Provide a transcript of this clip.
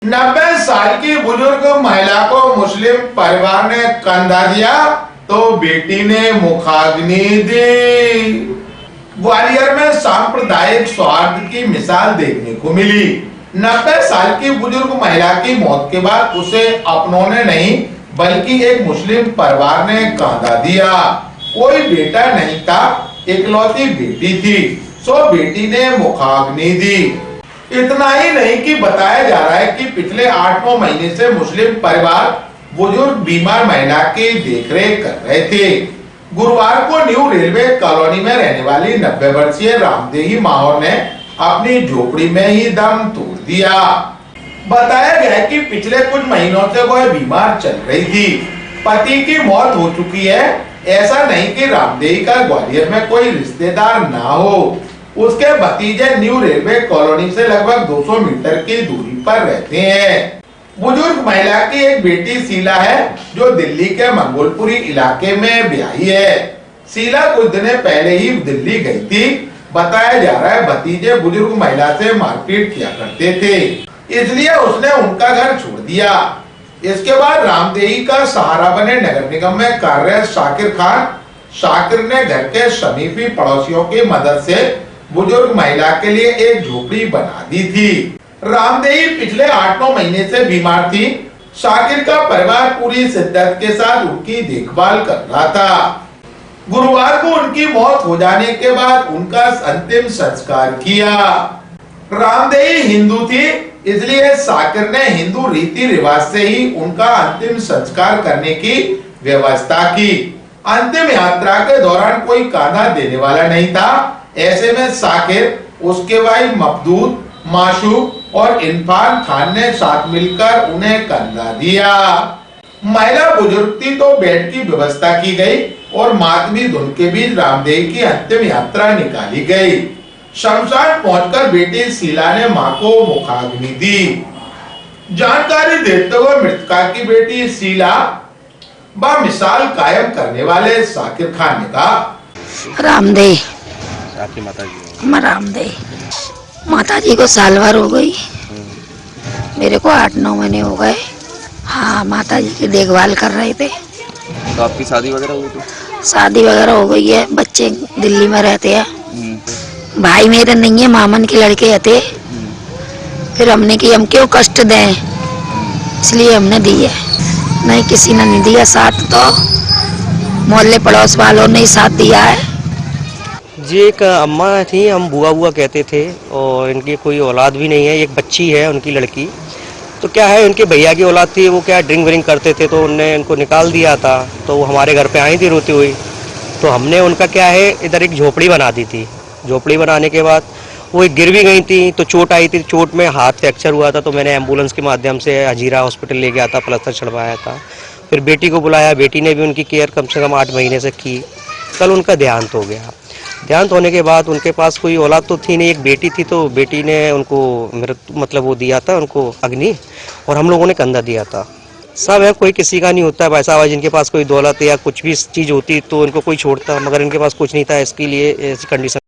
90 साल की बुजुर्ग महिला को मुस्लिम परिवार ने कंधा दिया तो बेटी ने मुखाग्नि दी। ग्वालियर में सांप्रदायिक सौहार्द की मिसाल देखने को मिली। 90 साल की बुजुर्ग महिला की मौत के बाद उसे अपनों ने नहीं बल्कि एक मुस्लिम परिवार ने कंधा दिया। कोई बेटा नहीं था, इकलौती बेटी थी, सो बेटी ने मुखाग्नि दी। इतना ही नहीं कि बताया जा रहा है कि पिछले 8-9 महीने से मुस्लिम परिवार बुजुर्ग बीमार महिला की देखरेख कर रहे थे। गुरुवार को न्यू रेलवे कॉलोनी में रहने वाली 90 वर्षीय रामदेही माहौर ने अपनी झोपड़ी में ही दम तोड़ दिया। बताया गया है कि पिछले कुछ महीनों से वह बीमार चल रही थी। पति की मौत हो चुकी है। ऐसा नहीं कि रामदेही का ग्वालियर में कोई रिश्तेदार ना हो। उसके भतीजे न्यू रेलवे कॉलोनी से लगभग 200 मीटर की दूरी पर रहते हैं। बुजुर्ग महिला की एक बेटी शीला है जो दिल्ली के मंगोलपुरी इलाके में ब्याही है। शीला कुछ दिन पहले ही दिल्ली गई थी। बताया जा रहा है भतीजे बुजुर्ग महिला से मारपीट किया करते थे, इसलिए उसने उनका घर छोड़ दिया। इसके बाद रामदेही का सहारा बने नगर निगम में कार्यरत शाकिर ने घर के समीपी पड़ोसियों की मदद से बुजुर्ग महिला के लिए एक झोपड़ी बना दी थी। रामदेही पिछले 8-9 महीने से बीमार थी। शाकिर का परिवार पूरी शिद्दत के साथ उनकी देखभाल कर रहा था। गुरुवार को उनकी मौत हो जाने के बाद उनका अंतिम संस्कार किया। रामदेही हिंदू थी, इसलिए शाकिर ने हिंदू रीति रिवाज से ही उनका अंतिम संस्कार करने की व्यवस्था की। अंतिम यात्रा के दौरान कोई कांधा देने वाला नहीं था। ऐसे में शाकिर, उसके भाई मफदूद, माशूक और इरफान खान ने साथ मिलकर उन्हें कंधा दिया। महिला बुजुर्ग थी तो बेड की व्यवस्था की गई और मातमी धुन के बीच रामदेही की अंतिम यात्रा निकाली गई। शमशान पहुंचकर बेटी शीला ने मां को मुखाग्नि दी। जानकारी देते हुए मृतका की बेटी शीला मिसाल कायम करने वाले शाकिर खान ने कहा, रामदेही आपकी रामदेही माता जी को साल भर हो गई, मेरे को 8-9 महीने हो गए। हाँ, माता जी की देखभाल कर रहे थे। तो आपकी शादी वगैरह हुई थी? शादी वगैरह हो गई है, बच्चे दिल्ली में रहते हैं। भाई मेरे नहीं है, मामन के लड़के थे। फिर हमने कि हम क्यों कष्ट दें, इसलिए हमने दी है। नहीं, किसी ने नहीं दिया साथ, तो मोहल्ले पड़ोस वालों ने ही साथ दिया है। जी, एक अम्मा थी, हम बुआ कहते थे, और इनकी कोई औलाद भी नहीं है। एक बच्ची है उनकी लड़की। तो क्या है, उनके भैया की औलाद थी, वो क्या ड्रिंक व्रिंक करते थे, तो उनने इनको निकाल दिया था। तो वो हमारे घर पे आई थी रोती हुई। तो हमने उनका क्या है, इधर एक झोपड़ी बना दी थी। झोपड़ी बनाने के बाद वो एक गिर भी गई थी, तो चोट आई थी। चोट में हाथ फ्रैक्चर हुआ था, तो मैंने एम्बुलेंस के माध्यम से हजीरा हॉस्पिटल ले गया था, प्लास्टर चढ़वाया था। फिर बेटी को बुलाया, बेटी ने भी उनकी केयर कम से कम 8 महीने से की। कल उनका देहांत हो गया। देहांत होने के बाद उनके पास कोई औलाद तो थी नहीं, एक बेटी थी। तो बेटी ने उनको मतलब वो दिया था उनको अग्नि, और हम लोगों ने कंधा दिया था। सब है, कोई किसी का नहीं होता है पैसा, जिनके पास कोई दौलत या कुछ भी चीज़ होती तो उनको कोई छोड़ता, मगर इनके पास कुछ नहीं था, इसके लिए ऐसी कंडीशन